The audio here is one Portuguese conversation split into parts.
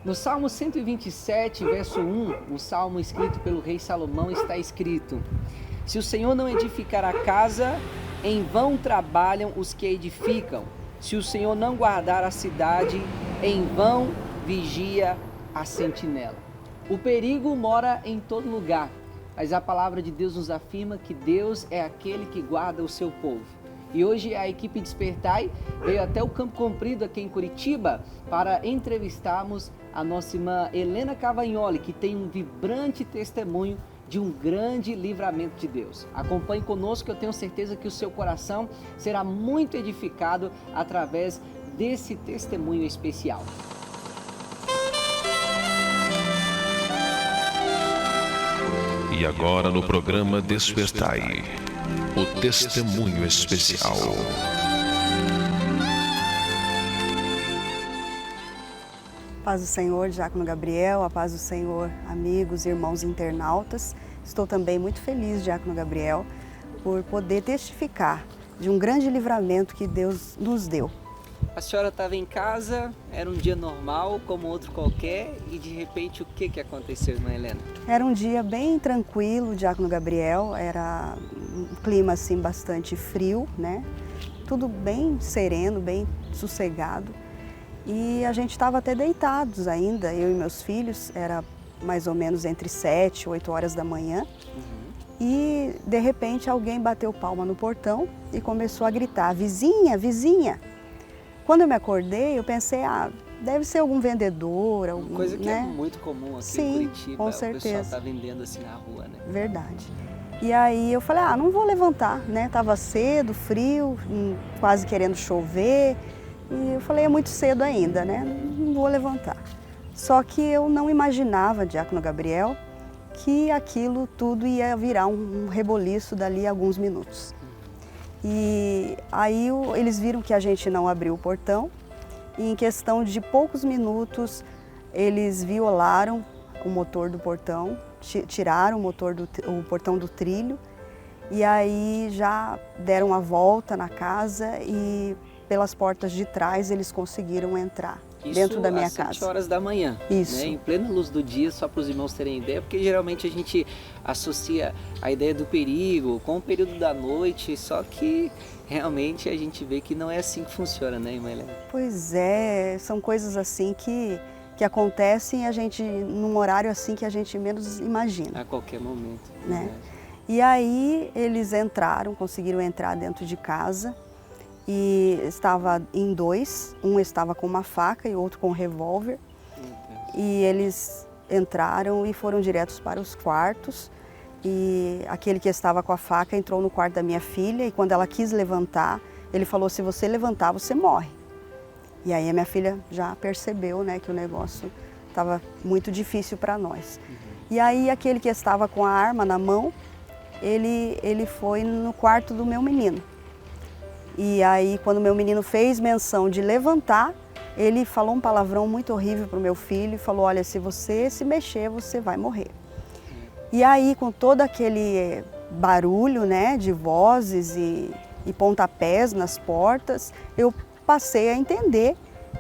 No Salmo 127, verso 1, um salmo escrito pelo rei Salomão, está escrito: se o Senhor não edificar a casa, em vão trabalham os que edificam. Se o Senhor não guardar a cidade, em vão vigia a sentinela. O perigo mora em todo lugar, mas a palavra de Deus nos afirma que Deus é aquele que guarda o seu povo. E hoje a equipe Despertai veio até o Campo Comprido aqui em Curitiba para entrevistarmos a nossa irmã Helena Cavagnoli, que tem um vibrante testemunho de um grande livramento de Deus. Acompanhe conosco, eu tenho certeza que o seu coração será muito edificado através desse testemunho especial. E agora no programa Despertai, o testemunho especial. Paz do Senhor, Diácono Gabriel, a paz do Senhor, amigos e irmãos internautas. Estou também muito feliz, Diácono Gabriel, por poder testificar de um grande livramento que Deus nos deu. A senhora estava em casa, era um dia normal, como outro qualquer, e de repente o que aconteceu, irmã Helena? Era um dia bem tranquilo, Diácono Gabriel, era um clima assim bastante frio, né? Tudo bem sereno, bem sossegado. E a gente estava até deitados ainda, eu e meus filhos, era mais ou menos entre 7 e 8 horas da manhã. E de repente alguém bateu palma no portão e começou a gritar: vizinha, vizinha! Quando eu me acordei, eu pensei, deve ser algum vendedor, algum, uma coisa que né? é muito comum aqui Sim, em Curitiba, com o certeza. pessoal está vendendo assim na rua, né? Verdade. E aí eu falei, não vou levantar, né? Tava cedo, frio, quase querendo chover. E eu falei, é muito cedo ainda, né? Não vou levantar. Só que eu não imaginava, Diácono Gabriel, que aquilo tudo ia virar um reboliço dali a alguns minutos. E aí eles viram que a gente não abriu o portão e em questão de poucos minutos eles violaram o motor do portão, tiraram o portão do trilho e aí já deram a volta na casa e pelas portas de trás eles conseguiram entrar dentro da minha casa. 7 horas da manhã, Isso. Né? Em plena luz do dia, só para os irmãos terem ideia, porque geralmente a gente associa a ideia do perigo com o período da noite, só que realmente a gente vê que não é assim que funciona, né, irmã Helena? Pois é, são coisas assim que acontecem e a gente, num horário assim que a gente menos imagina. A qualquer momento. Né? E aí eles entraram, conseguiram entrar dentro de casa. E estava em dois, um estava com uma faca e outro com um revólver. E eles entraram e foram diretos para os quartos. E aquele que estava com a faca entrou no quarto da minha filha e quando ela quis levantar, ele falou, se você levantar, você morre. E aí a minha filha já percebeu, né, que o negócio estava muito difícil para nós. E aí aquele que estava com a arma na mão, ele foi no quarto do meu menino. E aí, quando meu menino fez menção de levantar, ele falou um palavrão muito horrível para o meu filho e falou, olha, se você se mexer, você vai morrer. E aí, com todo aquele barulho, né, de vozes e pontapés nas portas, eu passei a entender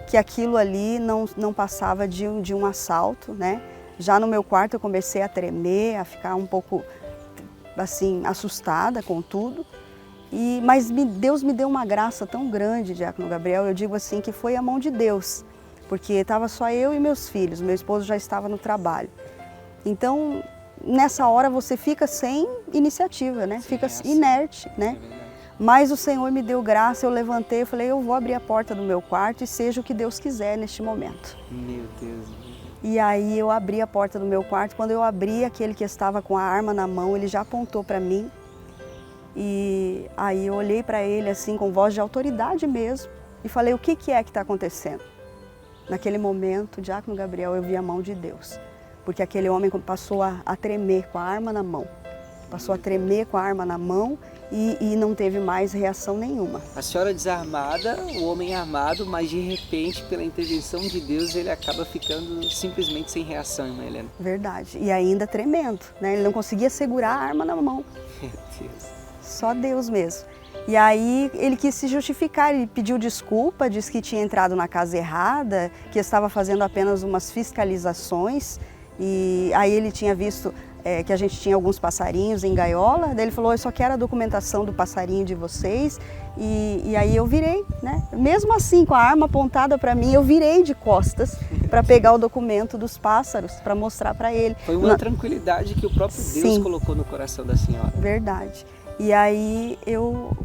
que aquilo ali não passava de um assalto, né? Já no meu quarto eu comecei a tremer, a ficar um pouco, assim, assustada com tudo. Mas Deus me deu uma graça tão grande, Diácono Gabriel, eu digo assim que foi a mão de Deus, porque estava só eu e meus filhos, meu esposo já estava no trabalho. Então, nessa hora você fica sem iniciativa, né? Fica inerte, né? Mas o Senhor me deu graça, eu levantei, eu falei, eu vou abrir a porta do meu quarto e seja o que Deus quiser neste momento. Meu Deus. E aí eu abri a porta do meu quarto, quando eu abri, aquele que estava com a arma na mão, ele já apontou para mim. E aí eu olhei para ele assim com voz de autoridade mesmo e falei, o que é que está acontecendo? Naquele momento, Diácono Gabriel, eu vi a mão de Deus, porque aquele homem passou a tremer com a arma na mão, passou a tremer com a arma na mão e não teve mais reação nenhuma. A senhora desarmada, o homem armado, mas de repente, pela intervenção de Deus, ele acaba ficando simplesmente sem reação, irmã Helena. Verdade, e ainda tremendo, né? Ele não conseguia segurar a arma na mão. Meu Deus. Só Deus mesmo. E aí ele quis se justificar, ele pediu desculpa, disse que tinha entrado na casa errada, que estava fazendo apenas umas fiscalizações. E aí ele tinha visto que a gente tinha alguns passarinhos em gaiola, daí ele falou, eu só quero a documentação do passarinho de vocês. E aí eu virei, né? Mesmo assim, com a arma apontada para mim, eu virei de costas para pegar o documento dos pássaros, para mostrar para ele. Foi uma tranquilidade que o próprio Deus Sim, colocou no coração da senhora. Verdade. E aí,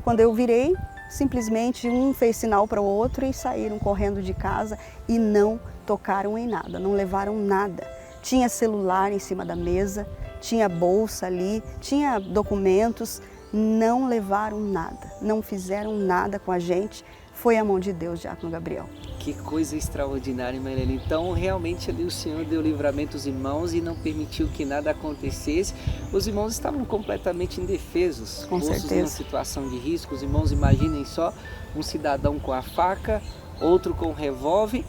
quando eu virei, simplesmente um fez sinal para o outro e saíram correndo de casa e não tocaram em nada, não levaram nada. Tinha celular em cima da mesa, tinha bolsa ali, tinha documentos, não levaram nada, não fizeram nada com a gente. Foi a mão de Deus, Diácono Gabriel. Que coisa extraordinária, Marilene. Então, realmente ali o Senhor deu livramento aos irmãos e não permitiu que nada acontecesse. Os irmãos estavam completamente indefesos, Com certeza. Em uma situação de risco. Os irmãos, imaginem só, um cidadão com a faca, outro com um revólver.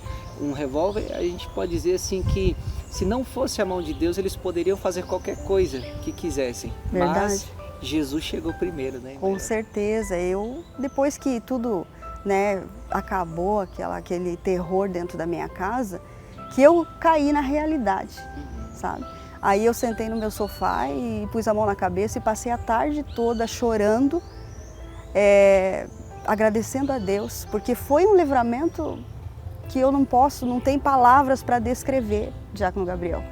A gente pode dizer assim que se não fosse a mão de Deus, eles poderiam fazer qualquer coisa que quisessem. Verdade. Mas Jesus chegou primeiro, né? Com certeza. Depois que tudo, né, acabou, aquele terror dentro da minha casa, que eu caí na realidade, sabe? Aí eu sentei no meu sofá e pus a mão na cabeça e passei a tarde toda chorando, agradecendo a Deus, porque foi um livramento que eu não tem palavras para descrever, Diácono Gabriel,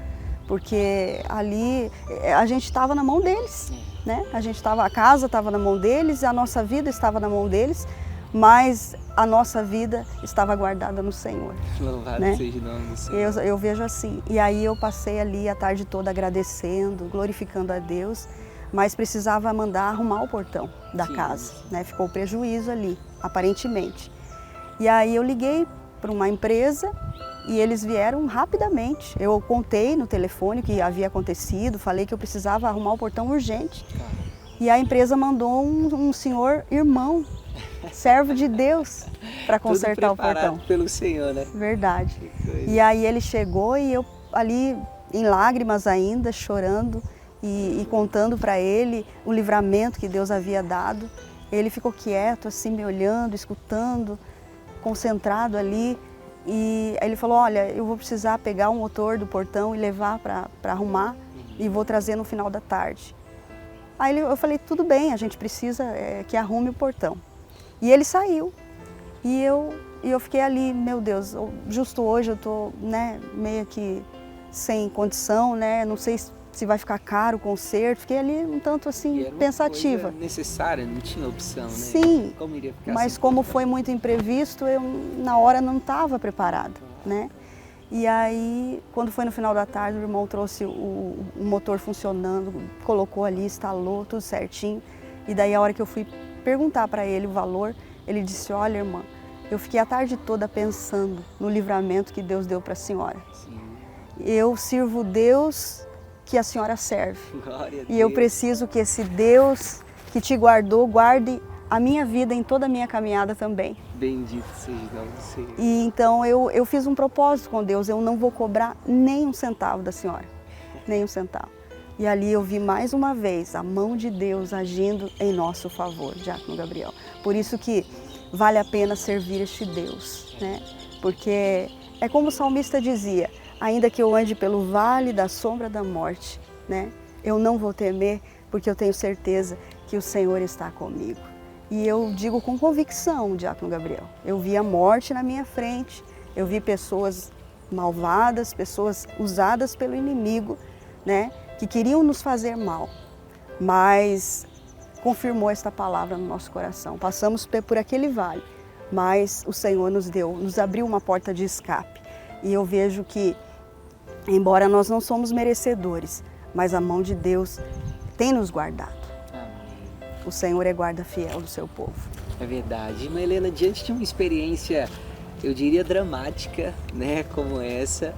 porque ali a gente estava na mão deles, né? A casa estava na mão deles, a nossa vida estava na mão deles, mas a nossa vida estava guardada no Senhor. Louvado, né? Seja o nome do Senhor. Eu vejo assim. E aí eu passei ali a tarde toda agradecendo, glorificando a Deus, mas precisava mandar arrumar o portão da casa, né? Ficou prejuízo ali, aparentemente. E aí eu liguei para uma empresa e eles vieram rapidamente. Eu contei no telefone o que havia acontecido, falei que eu precisava arrumar o portão urgente. E a empresa mandou um senhor irmão, servo de Deus, para consertar o portão. Pelo Senhor, né? Verdade. E aí ele chegou e eu ali em lágrimas ainda, chorando e contando para ele o livramento que Deus havia dado. Ele ficou quieto, assim, me olhando, escutando, concentrado ali. E aí ele falou, olha, eu vou precisar pegar o motor do portão e levar para arrumar e vou trazer no final da tarde. Aí eu falei, tudo bem, a gente precisa que arrume o portão. E ele saiu. E eu fiquei ali, meu Deus, justo hoje eu estou, né, meio que sem condição, né, não sei se vai ficar caro o conserto. Fiquei ali um tanto assim, pensativa. Era necessária, não tinha opção, né? Sim, como iria ficar mas como foi muito imprevisto, eu na hora não estava preparada, né? E aí, quando foi no final da tarde, o irmão trouxe o motor funcionando, colocou ali, instalou, tudo certinho. E daí a hora que eu fui perguntar para ele o valor, ele disse, olha, irmã, eu fiquei a tarde toda pensando no livramento que Deus deu para a senhora. Sim. Eu sirvo Deus que a senhora serve. Glória a Deus. E eu preciso que esse Deus que te guardou, guarde a minha vida em toda a minha caminhada também. Bendito seja o nome do Senhor. E então eu fiz um propósito com Deus, eu não vou cobrar nem um centavo da senhora, nem um centavo. E ali eu vi mais uma vez a mão de Deus agindo em nosso favor, Diácono Gabriel. Por isso que vale a pena servir este Deus, né? Porque é como o salmista dizia, ainda que eu ande pelo vale da sombra da morte, né? Eu não vou temer, porque eu tenho certeza que o Senhor está comigo. E eu digo com convicção, Diácono Gabriel, eu vi a morte na minha frente, eu vi pessoas malvadas, pessoas usadas pelo inimigo, né? Que queriam nos fazer mal, mas confirmou esta palavra no nosso coração. Passamos por aquele vale, mas o Senhor nos abriu uma porta de escape. E eu vejo que, embora nós não somos merecedores, mas a mão de Deus tem nos guardado. Amém. O Senhor é guarda fiel do seu povo. É verdade. Irmã Helena, diante de uma experiência, eu diria dramática, né, como essa,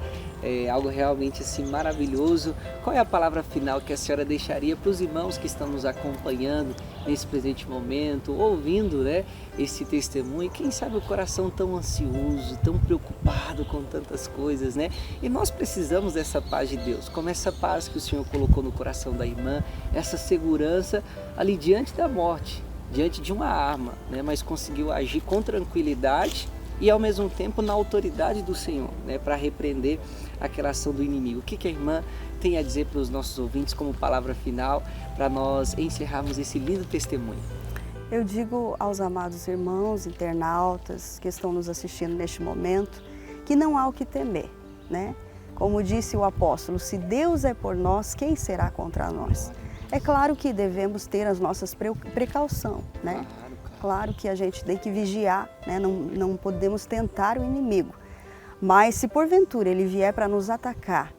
algo realmente assim maravilhoso, qual é a palavra final que a senhora deixaria para os irmãos que estão nos acompanhando nesse presente momento, ouvindo, né, esse testemunho? Quem sabe o coração tão ansioso, tão preocupado com tantas coisas, né? E nós precisamos dessa paz de Deus, como essa paz que o Senhor colocou no coração da irmã, essa segurança ali diante da morte, diante de uma arma, né? Mas conseguiu agir com tranquilidade e ao mesmo tempo na autoridade do Senhor, né? Para repreender aquela ação do inimigo. O que a irmã tem a dizer para os nossos ouvintes como palavra final, para nós encerrarmos esse lindo testemunho? Eu digo aos amados irmãos, internautas que estão nos assistindo neste momento, que não há o que temer, né? Como disse o apóstolo, se Deus é por nós, quem será contra nós? É claro que devemos ter as nossas precauções, né? Claro que a gente tem que vigiar, né? Não podemos tentar o inimigo. Mas se porventura ele vier para nos atacar,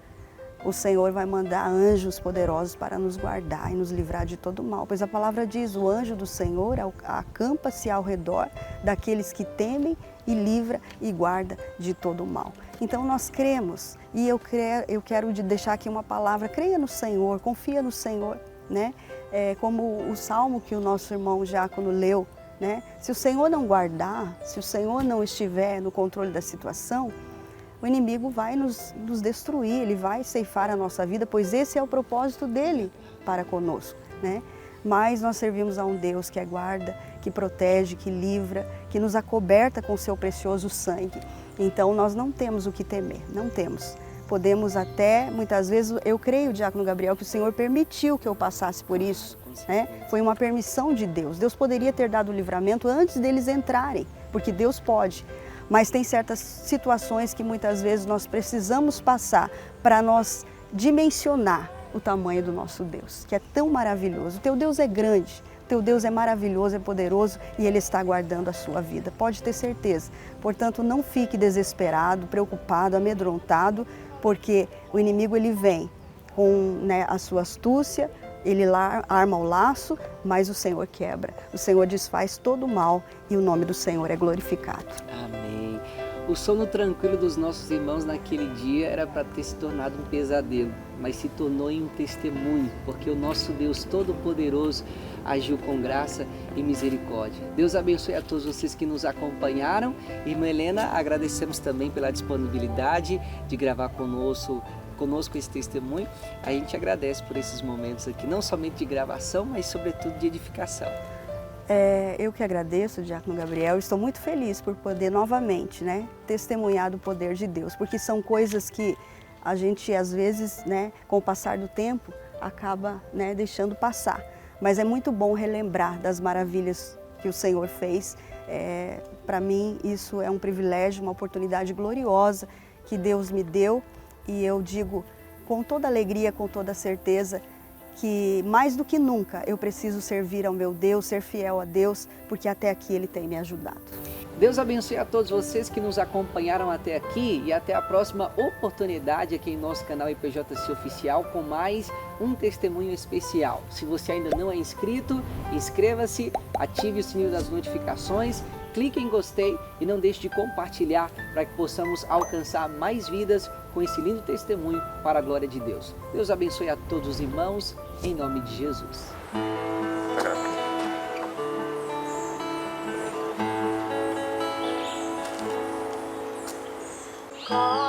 o Senhor vai mandar anjos poderosos para nos guardar e nos livrar de todo mal. Pois a palavra diz, o anjo do Senhor acampa-se ao redor daqueles que temem e livra e guarda de todo mal. Então nós cremos e eu quero deixar aqui uma palavra, creia no Senhor, confia no Senhor, né? Como o salmo que o nosso irmão Diácono leu, né? Se o Senhor não guardar, se o Senhor não estiver no controle da situação, o inimigo vai nos destruir, ele vai ceifar a nossa vida, pois esse é o propósito dele para conosco, né? Mas nós servimos a um Deus que é guarda, que protege, que livra, que nos acoberta com o seu precioso sangue. Então nós não temos o que temer, não temos. Podemos até, muitas vezes, eu creio, Diácono Gabriel, que o Senhor permitiu que eu passasse por isso, né? Foi uma permissão de Deus. Deus poderia ter dado o livramento antes deles entrarem, porque Deus pode. Mas tem certas situações que muitas vezes nós precisamos passar para nós dimensionar o tamanho do nosso Deus, que é tão maravilhoso. O teu Deus é grande, o teu Deus é maravilhoso, é poderoso e Ele está guardando a sua vida, pode ter certeza. Portanto, não fique desesperado, preocupado, amedrontado, porque o inimigo ele vem com, né, a sua astúcia, ele arma o laço, mas o Senhor quebra. O Senhor desfaz todo o mal e o nome do Senhor é glorificado. Amém. O sono tranquilo dos nossos irmãos naquele dia era para ter se tornado um pesadelo, mas se tornou em um testemunho, porque o nosso Deus Todo-Poderoso agiu com graça e misericórdia. Deus abençoe a todos vocês que nos acompanharam. Irmã Helena, agradecemos também pela disponibilidade de gravar conosco esse testemunho. A gente agradece por esses momentos aqui, não somente de gravação, mas sobretudo de edificação. Eu que agradeço, Diácono Gabriel, estou muito feliz por poder novamente, né, testemunhar do poder de Deus, porque são coisas que a gente às vezes, né, com o passar do tempo, acaba, né, deixando passar. Mas é muito bom relembrar das maravilhas que o Senhor fez. Para mim isso é um privilégio, uma oportunidade gloriosa que Deus me deu. E eu digo com toda alegria, com toda certeza, que mais do que nunca eu preciso servir ao meu Deus, ser fiel a Deus, porque até aqui Ele tem me ajudado. Deus abençoe a todos vocês que nos acompanharam até aqui e até a próxima oportunidade aqui em nosso canal IPJC Oficial com mais um testemunho especial. Se você ainda não é inscrito, inscreva-se, ative o sininho das notificações, clique em gostei e não deixe de compartilhar para que possamos alcançar mais vidas com esse lindo testemunho para a glória de Deus. Deus abençoe a todos os irmãos, em nome de Jesus. Oh